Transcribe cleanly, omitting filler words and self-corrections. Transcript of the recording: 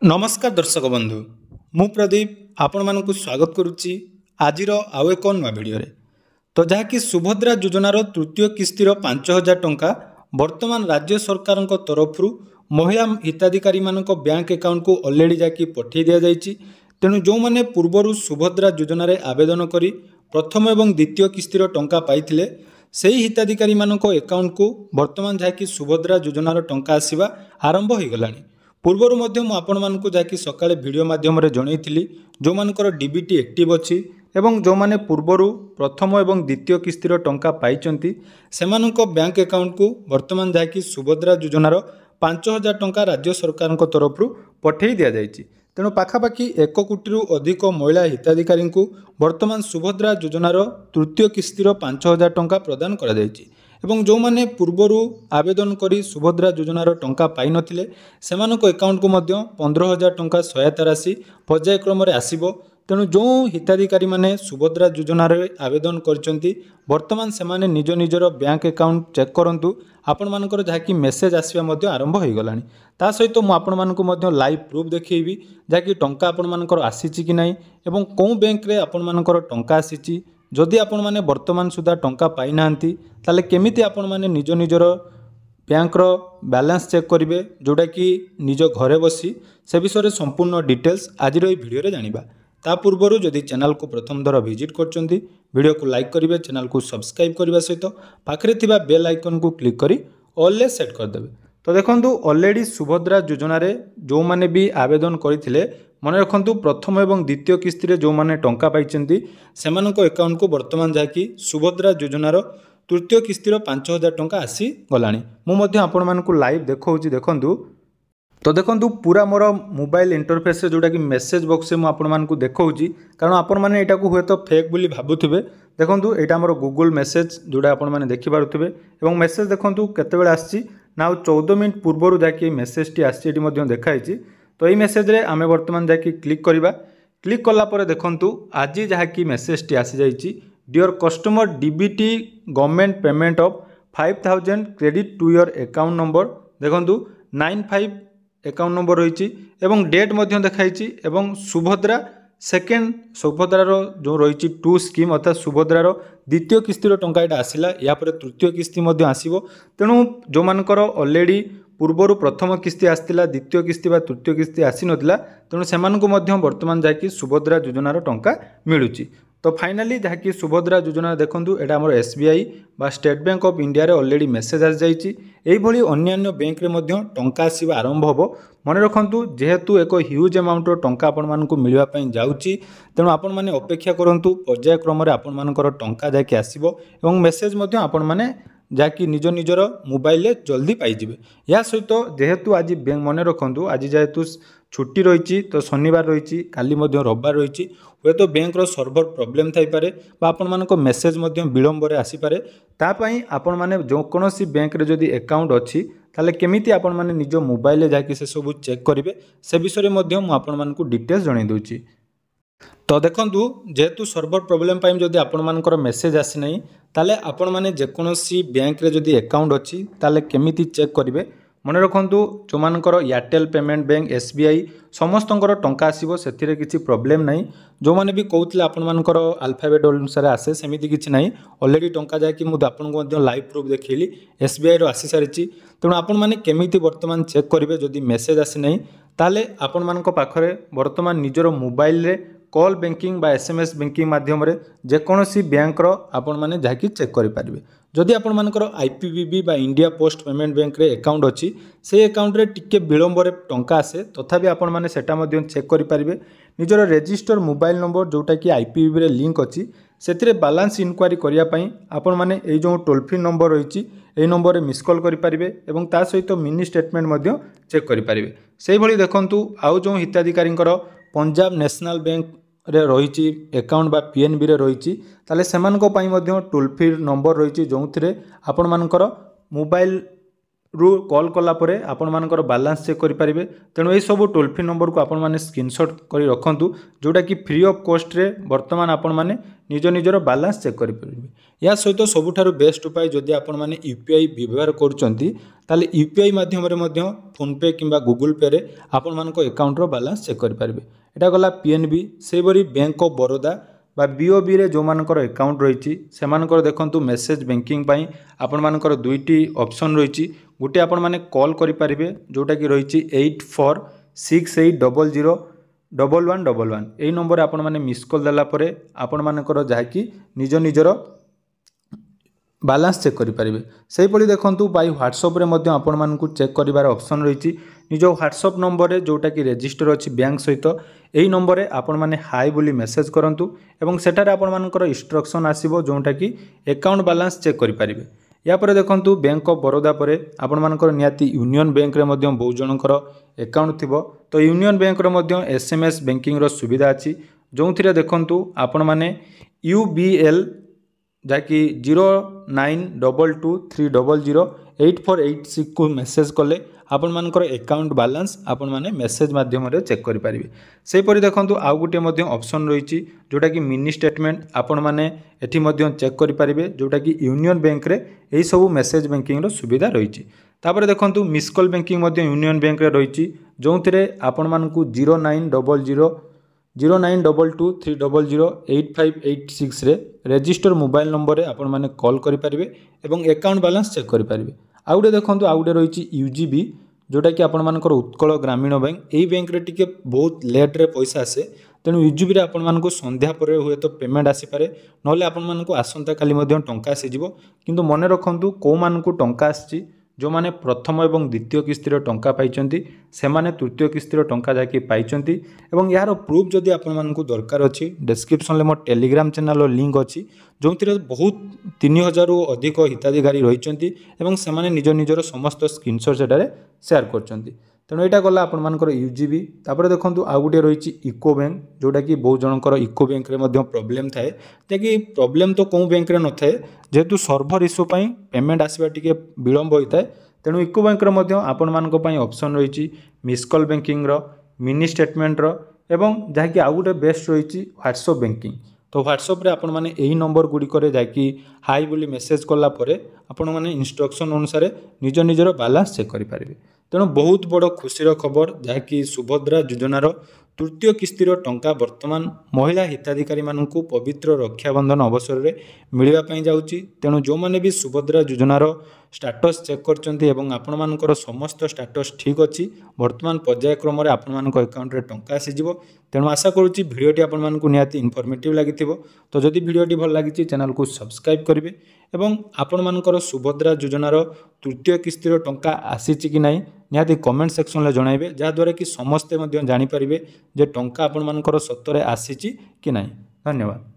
नमस्कार दर्शक बंधु मु प्रदीप आपण मानकु स्वागत करुच्ची आज आउ एक नुआ भिडियो तो जहाँकि सुभद्रा योजनार तृतीय किस्तिर 5,000 टंका वर्तमान राज्य सरकार तरफ महिला हिताधिकारी मानक बैंक अकाउंट को ऑलरेडी जाकि पठे दि जाइए। तेणु जो मैंने पूर्वर सुभद्रा योजन आवेदन करी प्रथम एवं द्वितीय किस्तिर टंका पाइथिले सेही हिताधिकारी मानक अकाउंट को वर्तमान जहाँकि सुभद्रा योजनार टंका आसवा आरंभ हो गलानी। पूर्वर मध्य मु आपण मानकु जाकि सकाळे वीडियो माध्यम रे जणैथिली जो मानकर डीबीटी एक्टिव अछि एवं जो माने पूर्वर प्रथम एवं द्वितीय किस्तिर टंका पाइचंती सेमानक बैंक अकाउंट को वर्तमान जाकि सुभद्रा योजनार 5,000 टंका राज्य सरकार तरफ पठेई दिया जाइछि। तेणु पाखापाखि 1 कोटी अधिक महिला हिताधिकारी को वर्तमान सुभद्रा योजनार तृतीय किस्तिर 5,000 टंका प्रदान करा जाइछि एवं जो माने पूर्वर आवेदन करी सुभद्रा योजनार टंका पाई नथिले सेमानक अकाउंट को मध्य 15,000 टंका सहायता राशि पर्यायक्रम आसिबो। तेणु जो हिताधिकारी माने सुभद्रा योजनार आवेदन करचंती वर्तमान सेमाने निज निजर बैंक अकाउंट चेक करंतु आपण मानकर जहाँकि मेसेज आसवा मध्य आरंभ हो गलानी। ता सहित मु आपण मानकु मध्य लाइव प्रूफ देखैबी जहाँकि टंका आपण मानकर आसीची कि नाही एवं कोन बैंक रे आपण मानकर टंका आसीची। जदि आपण माने वर्तमान सुधा टंका पाई नांती ताले केमिति आपण माने निज निजर बैंक रो बैलेंस चेक करिवे जोटा कि निज घरे बसी से विषय संपूर्ण डिटेल्स आज रो वीडियो रे जानिबा। ता पूर्वरु जदि चैनल को प्रथम दर विजिट करचंती वीडियो को लाइक करिवे चैनल को सब्सक्राइब करबा सहित पाखरे थिबा बेल आइकन को क्लिक करी ऑल ले सेट कर देबे। तो देखंतु ऑलरेडी सुभद्रा योजना रे जो माने भी आवेदन करिथिले मन रखु प्रथम एवं द्वितीय किस्तिर जो माने टंका पाइचंती सेमानक अकाउंट को वर्तमान जाकि सुभद्रा योजनार तृतीय किस्तिर 5,000 टंका आसी गलानी। मु मध्य आपण मानकु लाइव देखौची देखंतु। तो देखंतु पूरा मोर मोबाइल इंटरफेस जोटा कि मेसेज बॉक्स में आपण मानकु देखौची कारण आपण माने एटा को हुए तो फेक बोली भाबुथिबे। देखंतु एटा हमर गूगल मेसेज जोटा आपण माने देखि पारुथिबे एवं मेसेज देखंतु केते बेला आछि ना 14 मिनिट पूर्वरु जाकि मेसेज टी आछि एटी मध्य देखाइछि। तो यही मेसेज रे आमे वर्तमान जाकि क्लिक करिबा। क्लिक कला परे देखंतु आज जहाँकि मेसेज टी आसी जाइछि dear customer DBT government payment of 5,000 credit to your account number देखंतु 95 अकाउंट नंबर रही एवं डेट मध्य देखाइछि एवं सुभद्रा सेकेंड सुभद्रार जो रही 2 स्कीम अर्थात सुभद्रार द्वितीय किस्तिर टंका एटा आसिला या पर तृतीय किस्ती मध्य आसीबो। तेणु जो मानकर ऑलरेडी पूर्वर प्रथम किस्ती आसला द्वितीय किस्ती बा तृतीय किस्ती आसी नथिला तेणु सेमानकु मध्य वर्तमान जाकि सुभद्रा योजनार टंका मिलुची। तो फाइनाली जहाँकि सुभद्रा योजना देखंतु एटा हमर एसबीआई बा स्टेट बैंक ऑफ इंडिया रे ऑलरेडी मेसेज आसी जाइछि। एई भली अन्यान्य बैंक रे मध्य टंका आसीबा आरंभ होबो। मन रखंतु जेहेतु एक ह्यूज अमाउंट रो टंका आपण मानकु मिलवा पई जाउछि तेणु आपण माने अपेक्षा करंतु पर्यायक्रम रे आपण मानकर टंका जाकि आसीबो एवं मेसेज मध्य आपण माने जाकि निज निजर मोबाइल जल्दी पाइबे। या सहित जेहेतु आज मन रखु आज जेहेतु छुट्टी रही तो शनिवार रही काली रविवार रही हे तो बैंक रो सर्वर प्रोब्लेम थाई पारे बा आपण मानक मेसेज विलंब रे आसी पारे। तापाई आपण माने जो कोनोसी बैंक रे जदी अकाउंट अछि ताले केमिति आपण माने निज मोबाइल जाकि से सब चेक करिवे से विषय मध्य मु आपण मानकु डिटेल्स जणाई दोछि। तो देखंतु जेहेतु सर्वर प्रोब्लेम पाइम जदि आपण मानकर मेसेज आसी नाही ताले आपण माने जेकोनोसी बैंक रे जदि अकाउंट अछि ताले केमिति चेक करिवे मन रखंतु जो मानकर एयरटेल पेमेंट बैंक एसबीआई समस्तंकर टंका आसीबो सेथिरे किछि प्रॉब्लम नाही। जो माने भी कहउतले आपण मानकर अल्फाबेट अनुसार आसे सेमिति किछि नाही ऑलरेडी टंका जाकि मु आपन को मध्य लाइव प्रूफ देखैली एसबीआई रो आसी सारिछि। तेणु आपण माने केमिति वर्तमान चेक करिवे जदि मेसेज आसी नाही ताले आपण मानक पाखरे वर्तमान निजर मोबाइल रे कॉल बैंकिंग बा एसएमएस बैंकिंग माध्यम रे जेकोनोसी बैंक रो आपण माने जाकि चेक करि पारिबे। जदि आपण मानकर आईपीबीबी बा इंडिया पोस्ट पेमेंट बैंक रे अकाउंट अछि से अकाउंट रे टिके विलंब रे टंका आसे तथापि आपण माने सेटा मध्य चेक करि पारिबे। निजर रजिस्टर मोबाइल नंबर जोटा कि आईपीबीबी रे लिंक अछि सेथिरे बैलेंस इंक्वायरी करिया पई आपण माने एई जो टोल फ्री नंबर रहिछि एई नंबर रे मिस कॉल करि पारिबे एवं ता सहित मिनी स्टेटमेंट मध्य चेक करि पारिबे। सेहि भली देखंतु आउ जो हिताधिकारींकर पंजाब नेशनल बैंक रे रही अकाउंट बा पीएनबी रे रही ताले सेमानको पई मध्य टोल फ्री नंबर रही जो थिरे आपण मानकर मोबाइल रु कॉल कला परे आपण मानकर बैलेंस चेक करि परिबे। तेणु यही सब टोल फ्री नंबर को आपण माने स्क्रीनशॉट करी रखंतु जोटा कि फ्री ऑफ कॉस्ट रे वर्तमान आपण माने निज निजर बैलेंस चेक करि परिबे। या सहित सबुठारु बेस्ट उपाय जदि आपण माने यूपीआई व्यवहार करूचंती ताले यूपीआई माध्यम रे मध्य फोन पे किंबा गूगल पे रे आपण मानको अकाउंट रो बैलेंस चेक करि परिबे। एटा गला पीएनबी से बरी बैंक ऑफ बड़ौदा बा बीओबी रे जो मानकर अकाउंट रही से मानकर देखंतु मेसेज बैंकिंग पई आपण मानकर दुईटी ऑप्शन रही। गोटे आपण माने कॉल करि परिबे जोटा कि रही 8468001111 एई नंबर आपण माने मिस कॉल देला परे आपण मानकर जाकी निज निजर बैलेंस चेक करि परिबे। सेही परि देखंतु बाय व्हाट्सएप रे मध्य आपण मानकु चेक करिवार ऑप्शन रही। निज व्हाट्सएप नंबर रे जोटा कि रजिस्टर अछि बैंक सहित एही नंबर रे आपण माने हाय बोली मेसेज करंतु एवं सेटारे आपण मानकर इंस्ट्रक्शन आसीबो जोटा कि अकाउंट बैलेंस चेक करि परिबे। या परे देखंतु बैंक ऑफ बड़ौदा परे आपण मानकर नियाती यूनियन बैंक रे मध्य बहु जनकर अकाउंट थिबो तो यूनियन बैंक रे मध्य एसएमएस बैंकिंग रो सुविधा अछि जोंथिरे देखंतु आपण माने यूबीएल जाकि 0922300848 को मेसेज कले आपण मानकर अकाउंट बैलेंस आपण माने मेसेज माध्यम रे चेक करि परिबे। सेही परि देखंतु आउ गुटे मध्य ऑप्शन रही जोटा कि मिनी स्टेटमेंट आपण माने एठी मध्य चेक करि परिबे जोटा कि यूनियन बैंक रे एही सब मेसेज बैंकिंग रो सुविधा रही। तापर देखंतु मिस कॉल बैंकिंग मध्य यूनियन बैंक रे रही जोंथिरे आपण मानकु 0922308586 रे रजिस्टर मोबाइल नंबर रे आपण माने कॉल करि परिबे एवं अकाउंट बैलेंस चेक करि परिबे। आउडे देखंतु आउडे रही यूजीबी जोटा कि आपण मानकर उत्कल ग्रामीण बैंक एई बैंक रे टिके बहुत लेट रे पैसा आसे तेणु यूजीबी रे आपण मानकु संध्या परे हुए तो पेमेंट आसी पारे नले आपण मानकु आसंता काली मध्य टंका आसी जिवो। किंतु मने रखंतु को मानकु टंका आसी जो माने प्रथम एवं द्वितीय किस्तिर टंका पाइचंती से माने तृतीय किस्तिर टंका जाकी पाइचंती एवं यार प्रूफ जदि आपण मानकु दरकार अछि डिस्क्रिप्शन ले मो टेलीग्राम चैनल लिंक अछि जोंथिरे बहुत 3000 रु अधिक हिताधिकारी रहिचंती एवं से माने निज निजर समस्त स्क्रीनशॉट सेटारे शेयर करचंती। तेणु यहाँ गला आपण मानकर यूजीबी। तापर देखंतु आ गुटे रही इको बैंक जोटा कि बहुत जनकर इको बैंक रे मध्य प्रॉब्लम थाए कि प्रॉब्लम तो कौ बैंक रे न थाए जेहेतु सर्भर इश्यू पई पेमेंट आसबा टिके विलंब होइताए तेणु इको बैंक रे मध्य आपण मानक पई ऑप्शन रही मिस कॉल बैंकिंग रो मिनी स्टेटमेंट रो एवं जहाँकि आ गुटे बेस्ट रही व्हाट्सएप बैंकिंग। तो व्हाट्सएप रे आपण माने एही नंबर गुडी करे जाकी हाई बोली मेसेज कला परे आपण माने इंस्ट्रक्शन अनुसार निज निजर बैलेंस चेक करि पारिबे। तेणु बहुत बड़ खुशीर खबर जहाँकि सुभद्रा योजनार तृतीय किस्तिर टंका वर्तमान महिला हिताधिकारी मानकु पवित्र रक्षाबंधन अवसर में मिलवाई जाऊँगी। तेणु जो मैंने भी सुभद्रा योजनार स्टाटस चेक करचंती एवं आपण मानकर समस्त स्टाटस ठीक अच्छी वर्तमान पर्यायक्रम आपण मानक अकाउंट रे टंका आसीजिवो। तेणु आशा करुच्ची भिडियोटी आपण मानकु निहाती इनफॉर्मेटिव लागिथिबो। तो जदि भिडियोटी भल लागिछि चैनल को सब्सक्राइब करिवे एवं आपण मानकर सुभद्रा योजनार तृतीय किस्तिर टंका आसीछि कि नाही निहाती कमेंट सेक्शन में जणाइबे जहाँद्वारा कि समस्ते जानी पारिबे जे टंका आपण मानकर सत्तरे आसीछि कि नाही। धन्यवाद।